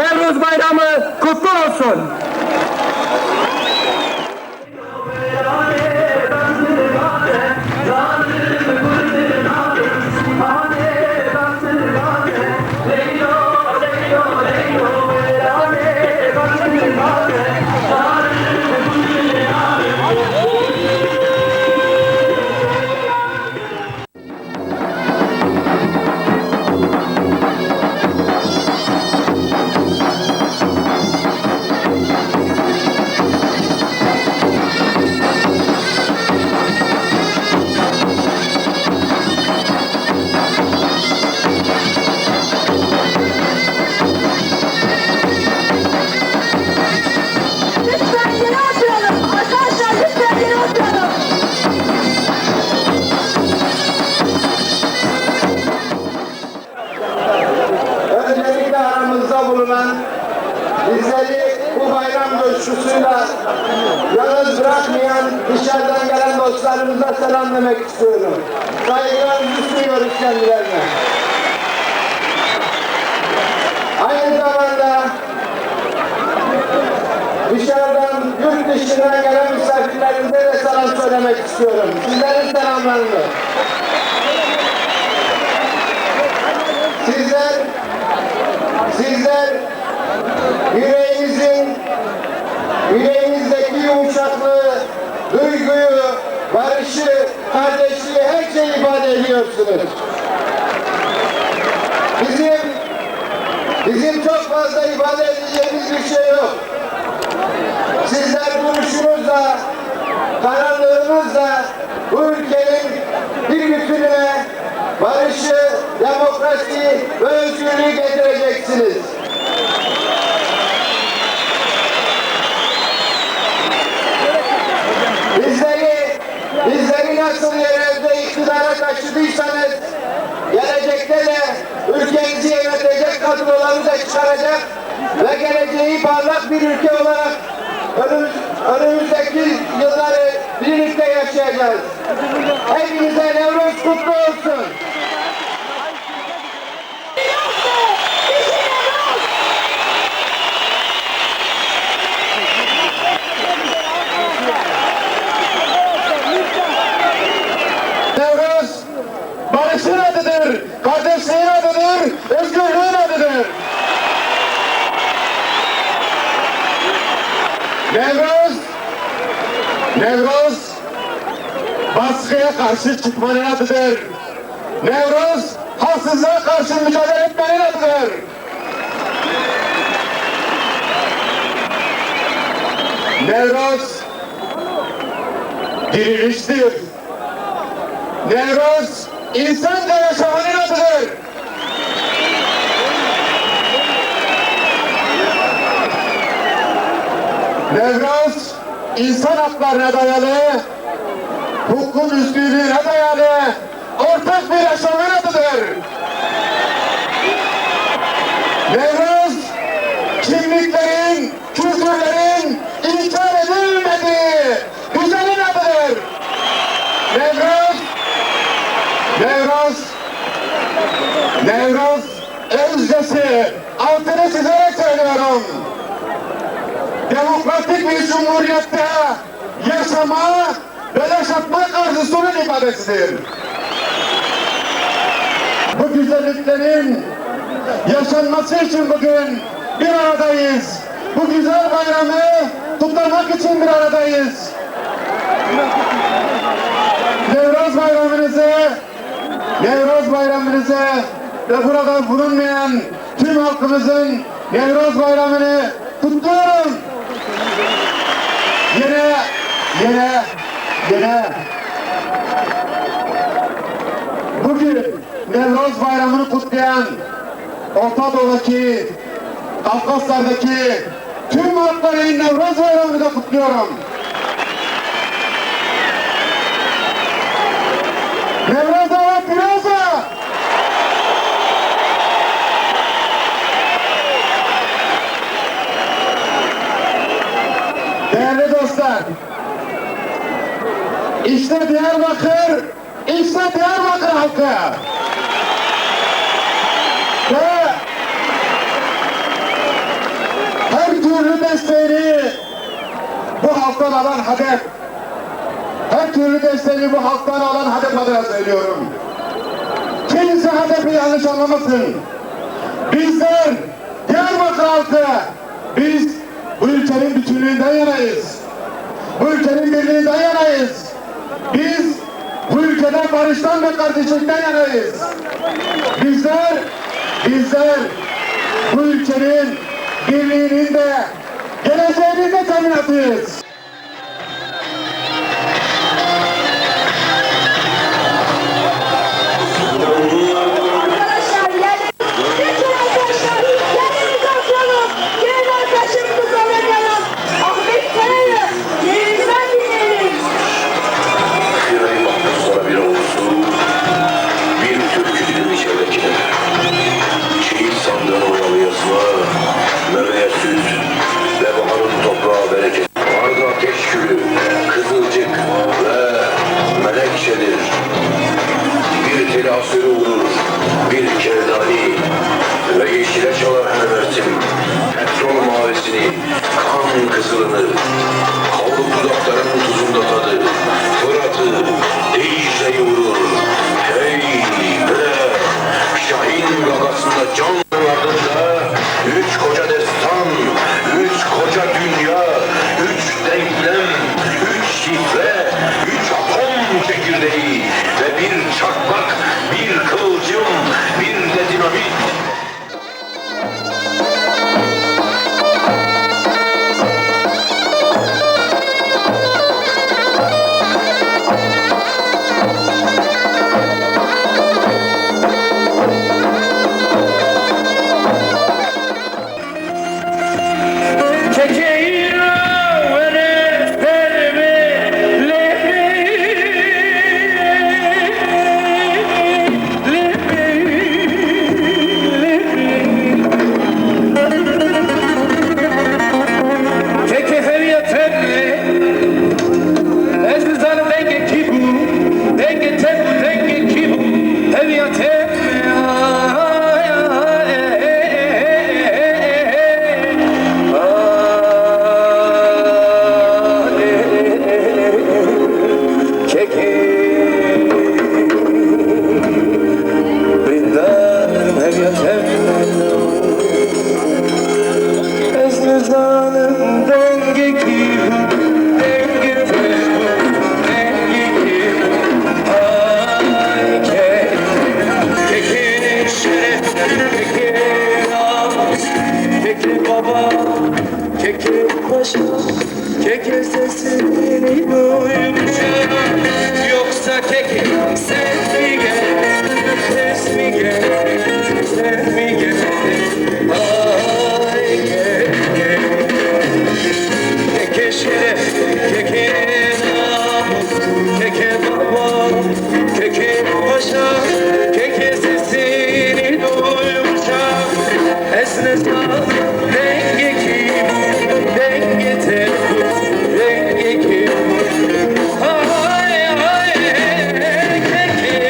Nevruz Bayramı kutlu olsun. Bizleri bu bayram coşkusuyla yalnız bırakmayan dışarıdan gelen dostlarımıza selam demek istiyorum. Saygılarımızı sunuyoruz kendilerine. Aynı zamanda dışarıdan, yurt dışından gelen misafirlerimize de selam söylemek istiyorum. Sizlerin selamlarını. Sizler yüreğinizdeki yumuşaklığı, duyguyu, barışı, kardeşliği her şeyi ifade ediyorsunuz. Bizim çok fazla ifade edeceğimiz bir şey yok. Sizler duruşunuzla, kararlılığınızla bu ülkenin bir bütününe barışı, demokrasi ve özgürlüğü getireceksiniz. Bizleri nasıl yerelde iktidara taşıdıysanız, gelecekte de ülkemizi yönetecek kadroları da çıkaracak ve geleceği parlak bir ülke olarak önümüzdeki yılları birlikte yaşayacağız. Hepinize Nevruz kutlu olsun. Nevruz, barışın adıdır, kardeşliğin adıdır, özgürlüğün adıdır. Nevruz, baskıya karşı çıkmanın adıdır. Nevruz, haksızlığa karşı mücadele etmenin adıdır. Nevruz, diriliştir. Nevruz, insanca yaşamanın adıdır. Nevruz, insan haklarına dayalı, hukukun üstünlüğüne dayalı, ortak bir yaşamın adıdır. Nevruz, kimliklerin, kültürlerin inkar edilmediği düzenin adıdır. Nevruz, özcesi, altını çizerek söylüyorum. Demokratik bir cumhuriyette yaşama ve yaşatmak arzusunun ifadesidir. Bu güzelliklerin yaşanması için bugün bir aradayız. Bu güzel bayramı kutlamak için bir aradayız. Nevruz bayramınızı ve burada bulunmayan tüm halkımızın Nevruz bayramını kutluyorum. Yine bugün Nevruz bayramını kutlayan Orta Doğu'daki, Kafkaslar'daki tüm halkların Nevruz bayramını da kutluyorum. Nevruz Avat Piroza! Değerli dostlar, işte Diyarbakır halkı. türlü desteğini bu halktan alan HADEP, her türlü desteğini bu halktan alan HADEP adına söylüyorum. Kimse HADEP'i yanlış anlamasın. Bizler, Diyarbakır halkı, biz bu ülkenin bütünlüğünden yanayız. Bu ülkenin birliğinden yanayız. Biz bu ülkeden barıştan ve kardeşlikten yanayız. Bizler bu ülkenin birliğinin de geleceğinin de teminatıyız. Bir teli asırı vurur, bir kerdani ve yeşile çalar hemertim. Petrol mavisini, kan kızılını, kavruk dudakların tuzunda tadı, Fırat'ı, Dicle'yi vurur. Hey be, Şahin gagasında can ardında, üç koca destan, üç koca dünya, üç denklem, üç şifre, üç atom çekirdeği ve bir çakmak, bir kıvılcım, bir de dinamit. Keke sesini duyunca, yoksa keke sen mi geldin, ses mi geldin, sen mi geldin? Ay keke, keke şeref, keke namus, keke baba, keke paşa, keke sesini duyunca, esne sağ denge kim, denge teput, denge kim? Ay ay keke.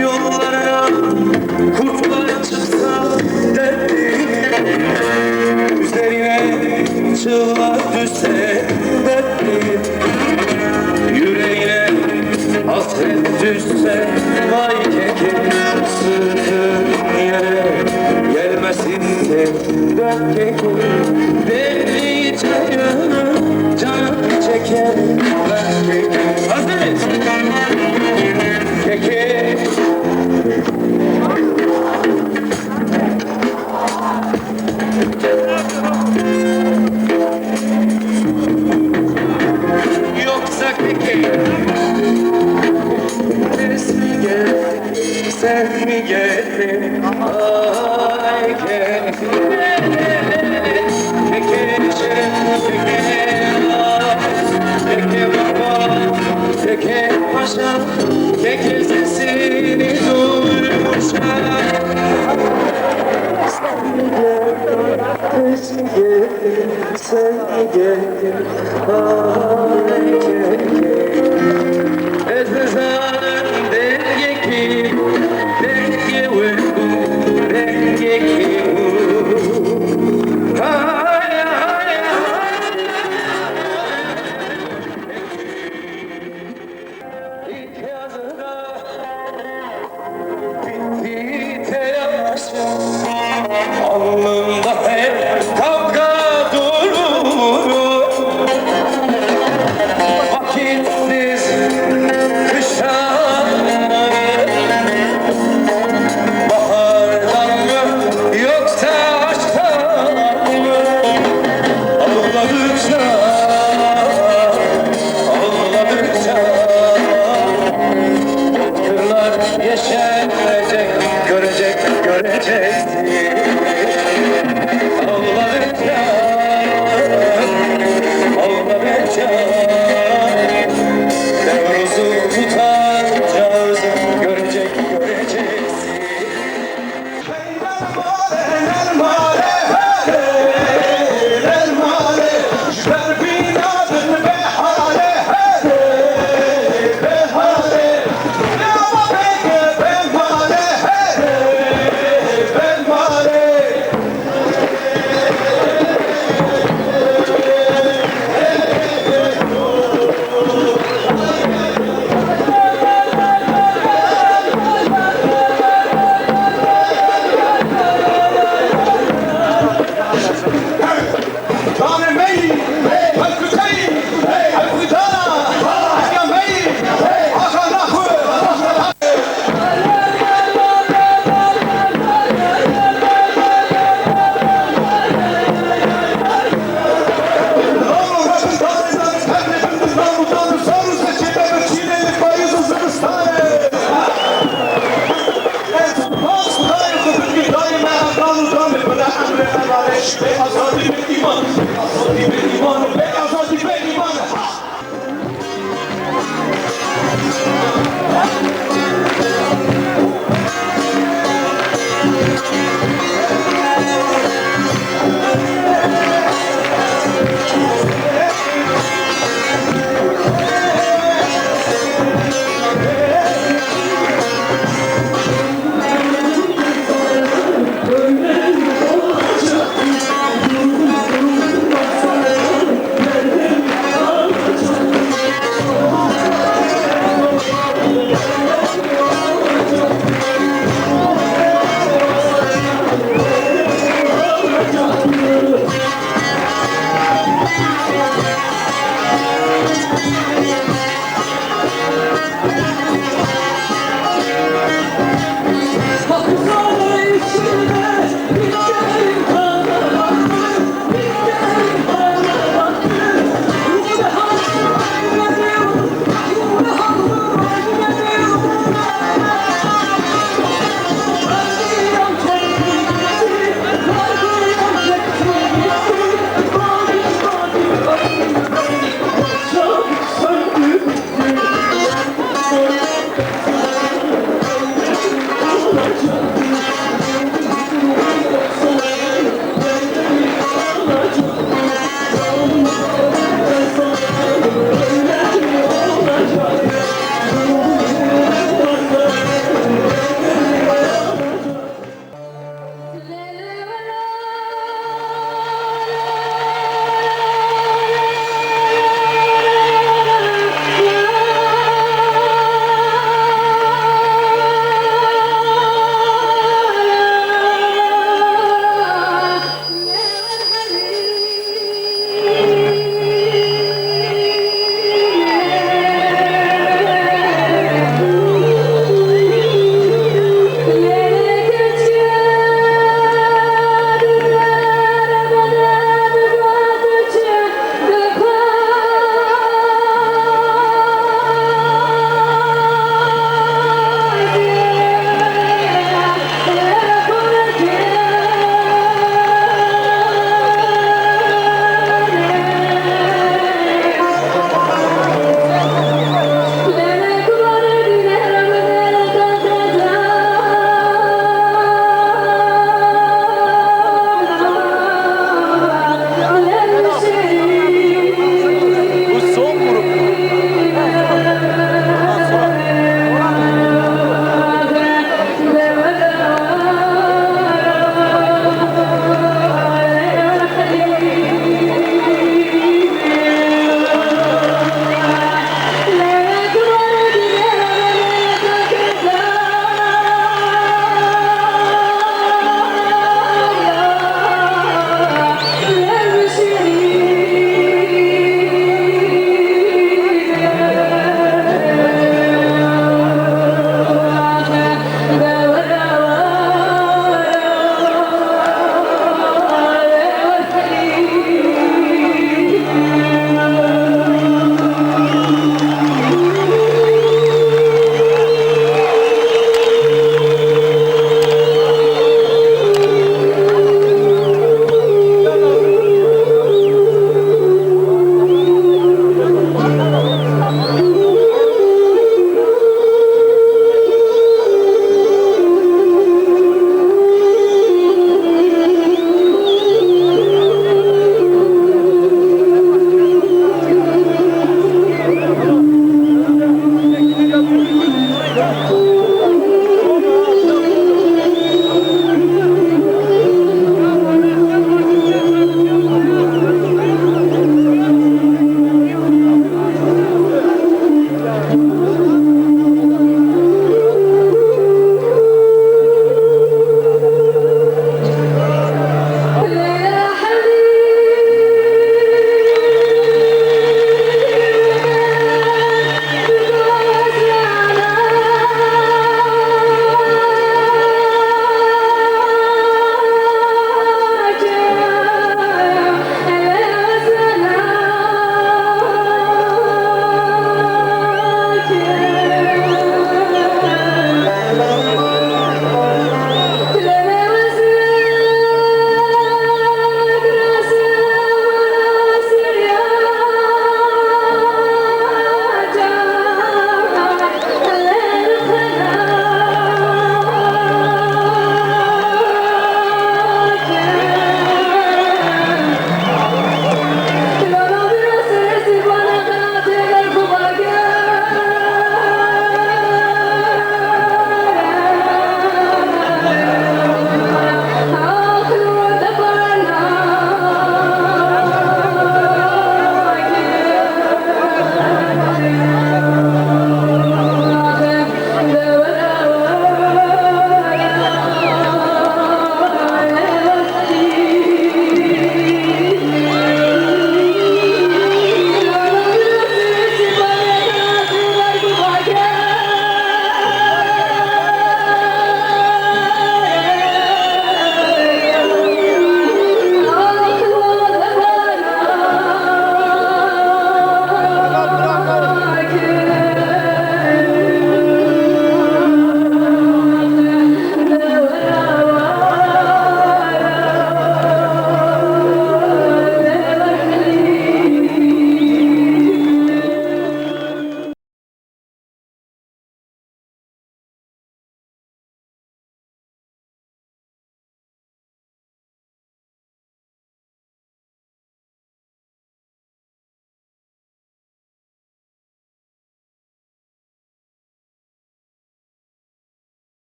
Yollara kurtlar çıksa dertli, üzerine çığlar düşse dertli, yüreğine hasret düşse vay keke, sırtın yere gelmesin tek dert keke, dertli canı çeker ben keke. Hazır mıyız? Keke. Yoksa keke ses mi geldi, sen mi geldin? Ay keke, keke şeref, keke naz, keke baba, keke paşa, keke Sen mi geldin, ay gel gel.